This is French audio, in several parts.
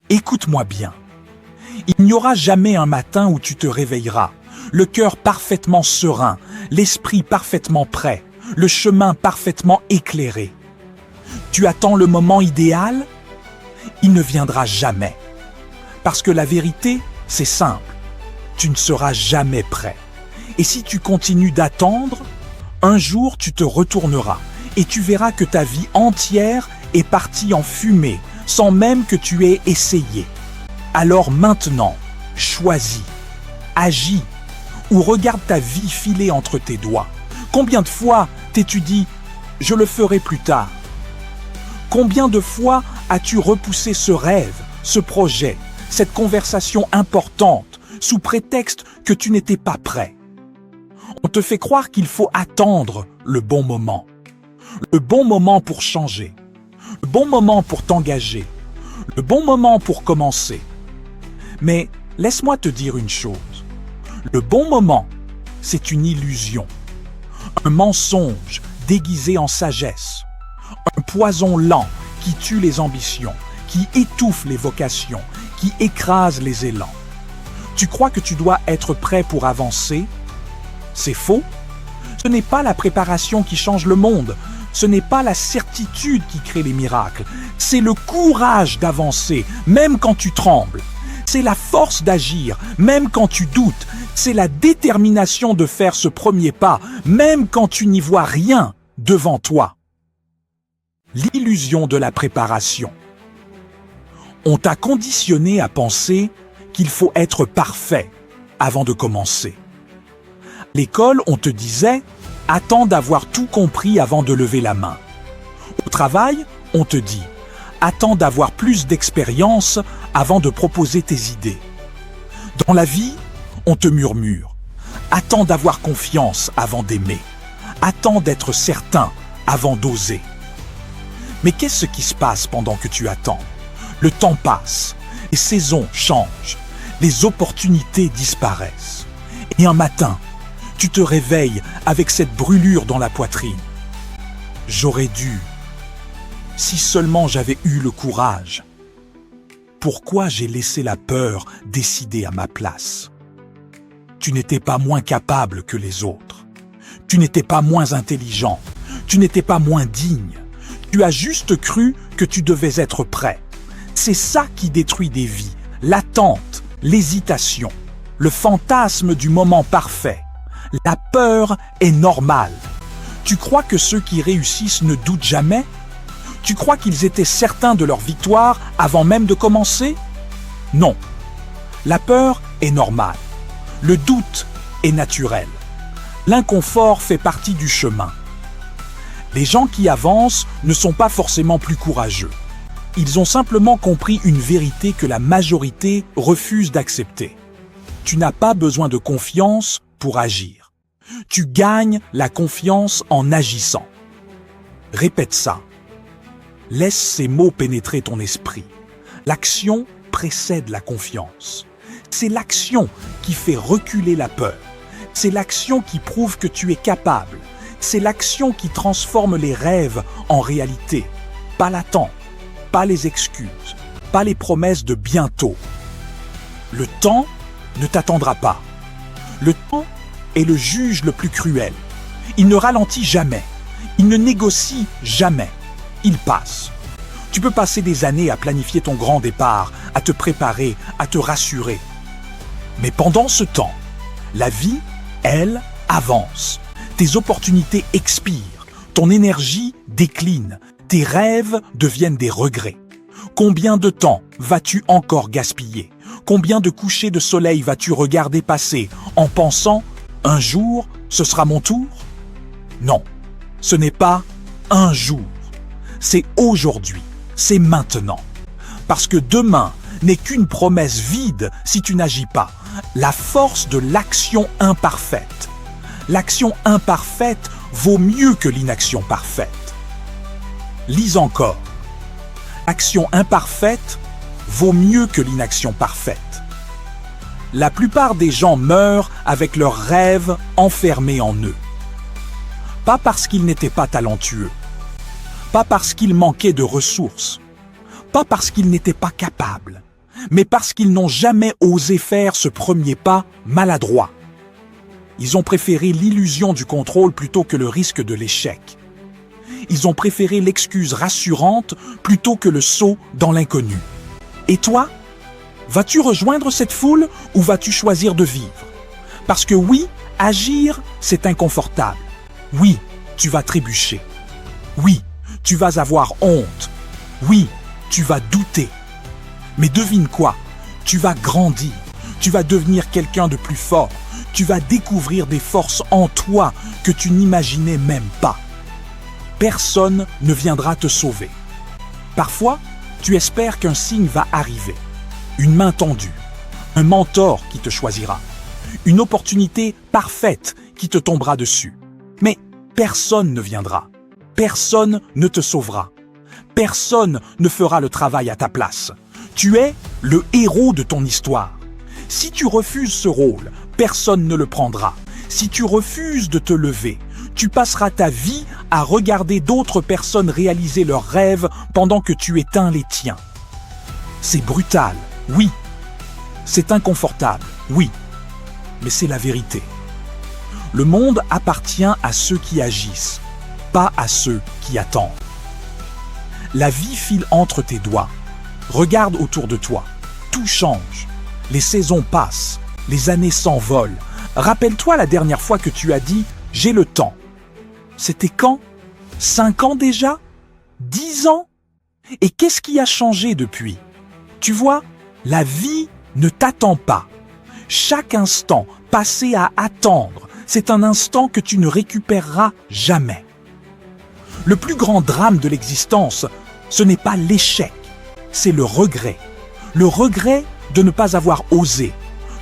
Écoute-moi bien. Il n'y aura jamais un matin où tu te réveilleras, le cœur parfaitement serein, l'esprit parfaitement prêt, le chemin parfaitement éclairé. Tu attends le moment idéal? Il ne viendra jamais. Parce que la vérité, c'est simple. Tu ne seras jamais prêt. Et si tu continues d'attendre, un jour tu te retourneras et tu verras que ta vie entière est partie en fumée sans même que tu aies essayé. Alors maintenant, choisis, agis ou regarde ta vie filer entre tes doigts. Combien de fois t'es-tu dit « je le ferai plus tard » ? Combien de fois as-tu repoussé ce rêve, ce projet, cette conversation importante sous prétexte que tu n'étais pas prêt ? On te fait croire qu'il faut attendre le bon moment. Le bon moment pour changer. Le bon moment pour t'engager. Le bon moment pour commencer. Mais laisse-moi te dire une chose. Le bon moment, c'est une illusion. Un mensonge déguisé en sagesse. Un poison lent qui tue les ambitions, qui étouffe les vocations, qui écrase les élans. Tu crois que tu dois être prêt pour avancer ? C'est faux. Ce n'est pas la préparation qui change le monde. Ce n'est pas la certitude qui crée les miracles. C'est le courage d'avancer, même quand tu trembles. C'est la force d'agir, même quand tu doutes. C'est la détermination de faire ce premier pas, même quand tu n'y vois rien devant toi. L'illusion de la préparation. On t'a conditionné à penser qu'il faut être parfait avant de commencer. À l'école, on te disait « attends d'avoir tout compris avant de lever la main ». Au travail, on te dit « attends d'avoir plus d'expérience avant de proposer tes idées ». Dans la vie, on te murmure « attends d'avoir confiance avant d'aimer ». Attends d'être certain avant d'oser. Mais qu'est-ce qui se passe pendant que tu attends ? Le temps passe, les saisons changent, les opportunités disparaissent. Et un matin, tu te réveilles avec cette brûlure dans la poitrine. J'aurais dû, si seulement j'avais eu le courage. Pourquoi j'ai laissé la peur décider à ma place ? Tu n'étais pas moins capable que les autres. Tu n'étais pas moins intelligent. Tu n'étais pas moins digne. Tu as juste cru que tu devais être prêt. C'est ça qui détruit des vies. L'attente, l'hésitation, le fantasme du moment parfait. La peur est normale. Tu crois que ceux qui réussissent ne doutent jamais ? Tu crois qu'ils étaient certains de leur victoire avant même de commencer ? Non. La peur est normale. Le doute est naturel. L'inconfort fait partie du chemin. Les gens qui avancent ne sont pas forcément plus courageux. Ils ont simplement compris une vérité que la majorité refuse d'accepter. Tu n'as pas besoin de confiance pour agir. Tu gagnes la confiance en agissant. Répète ça. Laisse ces mots pénétrer ton esprit. L'action précède la confiance. C'est l'action qui fait reculer la peur. C'est l'action qui prouve que tu es capable. C'est l'action qui transforme les rêves en réalité. Pas l'attente, pas les excuses, pas les promesses de bientôt. Le temps ne t'attendra pas. Le temps est le juge le plus cruel. Il ne ralentit jamais. Il ne négocie jamais. Il passe. Tu peux passer des années à planifier ton grand départ, à te préparer, à te rassurer. Mais pendant ce temps, la vie, elle, avance. Tes opportunités expirent, ton énergie décline, tes rêves deviennent des regrets. Combien de temps vas-tu encore gaspiller ? Combien de couchers de soleil vas-tu regarder passer en pensant « un jour, ce sera mon tour » ? Non, ce n'est pas « un jour », c'est aujourd'hui, c'est maintenant. Parce que demain n'est qu'une promesse vide si tu n'agis pas. La force de l'action imparfaite. L'action imparfaite vaut mieux que l'inaction parfaite. Lis encore. L'action imparfaite vaut mieux que l'inaction parfaite. La plupart des gens meurent avec leurs rêves enfermés en eux. Pas parce qu'ils n'étaient pas talentueux, pas parce qu'ils manquaient de ressources, pas parce qu'ils n'étaient pas capables, mais parce qu'ils n'ont jamais osé faire ce premier pas maladroit. Ils ont préféré l'illusion du contrôle plutôt que le risque de l'échec. Ils ont préféré l'excuse rassurante plutôt que le saut dans l'inconnu. Et toi, vas-tu rejoindre cette foule ou vas-tu choisir de vivre? Parce que oui, agir, c'est inconfortable. Oui, tu vas trébucher. Oui, tu vas avoir honte. Oui, tu vas douter. Mais devine quoi? Tu vas grandir. Tu vas devenir quelqu'un de plus fort. Tu vas découvrir des forces en toi que tu n'imaginais même pas. Personne ne viendra te sauver. Parfois, tu espères qu'un signe va arriver. Une main tendue, un mentor qui te choisira, une opportunité parfaite qui te tombera dessus. Mais personne ne viendra. Personne ne te sauvera. Personne ne fera le travail à ta place. Tu es le héros de ton histoire. Si tu refuses ce rôle, personne ne le prendra. Si tu refuses de te lever, tu passeras ta vie à regarder d'autres personnes réaliser leurs rêves pendant que tu éteins les tiens. C'est brutal, oui. C'est inconfortable, oui. Mais c'est la vérité. Le monde appartient à ceux qui agissent, pas à ceux qui attendent. La vie file entre tes doigts. Regarde autour de toi. Tout change. Les saisons passent. Les années s'envolent. Rappelle-toi la dernière fois que tu as dit « j'ai le temps ». C'était quand? 5 ans déjà? 10 ans? Et qu'est-ce qui a changé depuis? Tu vois, la vie ne t'attend pas. Chaque instant passé à attendre, c'est un instant que tu ne récupéreras jamais. Le plus grand drame de l'existence, ce n'est pas l'échec, c'est le regret. Le regret de ne pas avoir osé.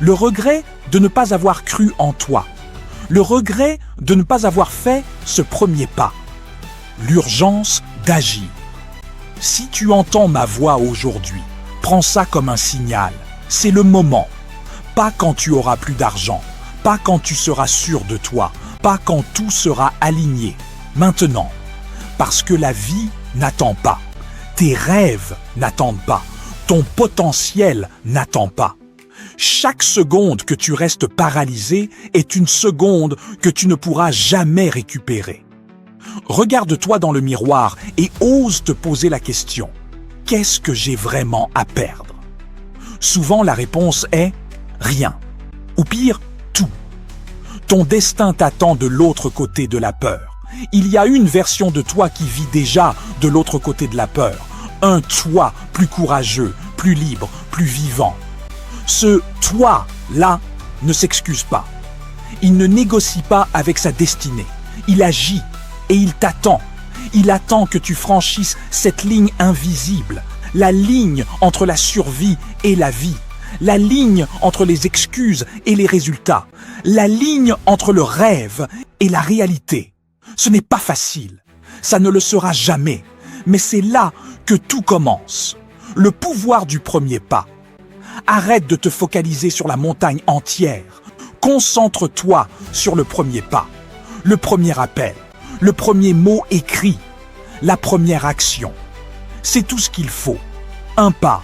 Le regret de ne pas avoir cru en toi. Le regret de ne pas avoir fait ce premier pas. L'urgence d'agir. Si tu entends ma voix aujourd'hui, prends ça comme un signal. C'est le moment. Pas quand tu auras plus d'argent. Pas quand tu seras sûr de toi. Pas quand tout sera aligné. Maintenant. Parce que la vie n'attend pas. Tes rêves n'attendent pas. Ton potentiel n'attend pas. Chaque seconde que tu restes paralysé est une seconde que tu ne pourras jamais récupérer. Regarde-toi dans le miroir et ose te poser la question « Qu'est-ce que j'ai vraiment à perdre ?» Souvent la réponse est « Rien » ou pire, tout. Ton destin t'attend de l'autre côté de la peur. Il y a une version de toi qui vit déjà de l'autre côté de la peur. Un toi plus courageux, plus libre, plus vivant. Ce toi-là ne s'excuse pas. Il ne négocie pas avec sa destinée. Il agit et il t'attend. Il attend que tu franchisses cette ligne invisible, la ligne entre la survie et la vie, la ligne entre les excuses et les résultats, la ligne entre le rêve et la réalité. Ce n'est pas facile, ça ne le sera jamais, mais c'est là que tout commence. Le pouvoir du premier pas. Arrête de te focaliser sur la montagne entière. Concentre-toi sur le premier pas, le premier appel, le premier mot écrit, la première action. C'est tout ce qu'il faut. Un pas,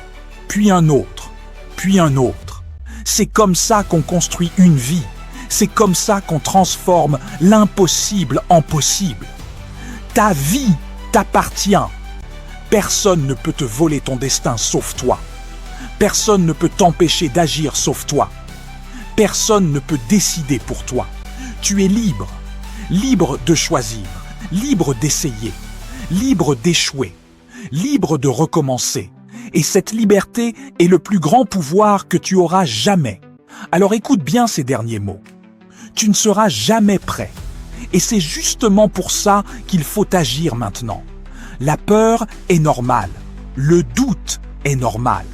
puis un autre, puis un autre. C'est comme ça qu'on construit une vie. C'est comme ça qu'on transforme l'impossible en possible. Ta vie t'appartient. Personne ne peut te voler ton destin sauf toi. Personne ne peut t'empêcher d'agir sauf toi. Personne ne peut décider pour toi. Tu es libre. Libre de choisir. Libre d'essayer. Libre d'échouer. Libre de recommencer. Et cette liberté est le plus grand pouvoir que tu auras jamais. Alors écoute bien ces derniers mots. Tu ne seras jamais prêt. Et c'est justement pour ça qu'il faut agir maintenant. La peur est normale. Le doute est normal.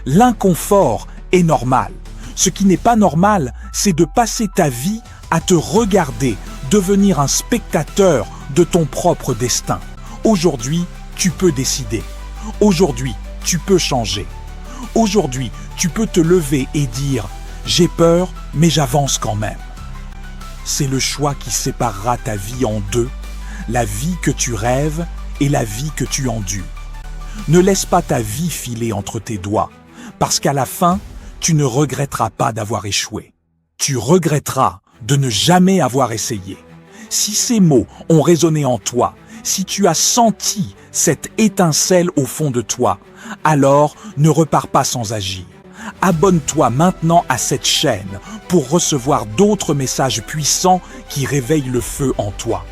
L'inconfort est normal. Ce qui n'est pas normal, c'est de passer ta vie à te regarder, devenir un spectateur de ton propre destin. Aujourd'hui, tu peux décider. Aujourd'hui, tu peux changer. Aujourd'hui, tu peux te lever et dire « J'ai peur, mais j'avance quand même ». C'est le choix qui séparera ta vie en deux, la vie que tu rêves et la vie que tu endures. Ne laisse pas ta vie filer entre tes doigts. Parce qu'à la fin, tu ne regretteras pas d'avoir échoué. Tu regretteras de ne jamais avoir essayé. Si ces mots ont résonné en toi, si tu as senti cette étincelle au fond de toi, alors ne repars pas sans agir. Abonne-toi maintenant à cette chaîne pour recevoir d'autres messages puissants qui réveillent le feu en toi.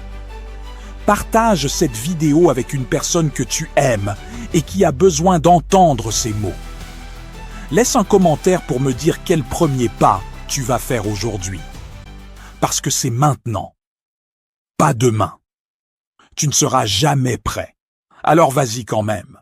Partage cette vidéo avec une personne que tu aimes et qui a besoin d'entendre ces mots. Laisse un commentaire pour me dire quel premier pas tu vas faire aujourd'hui. Parce que c'est maintenant, pas demain. Tu ne seras jamais prêt. Alors vas-y quand même.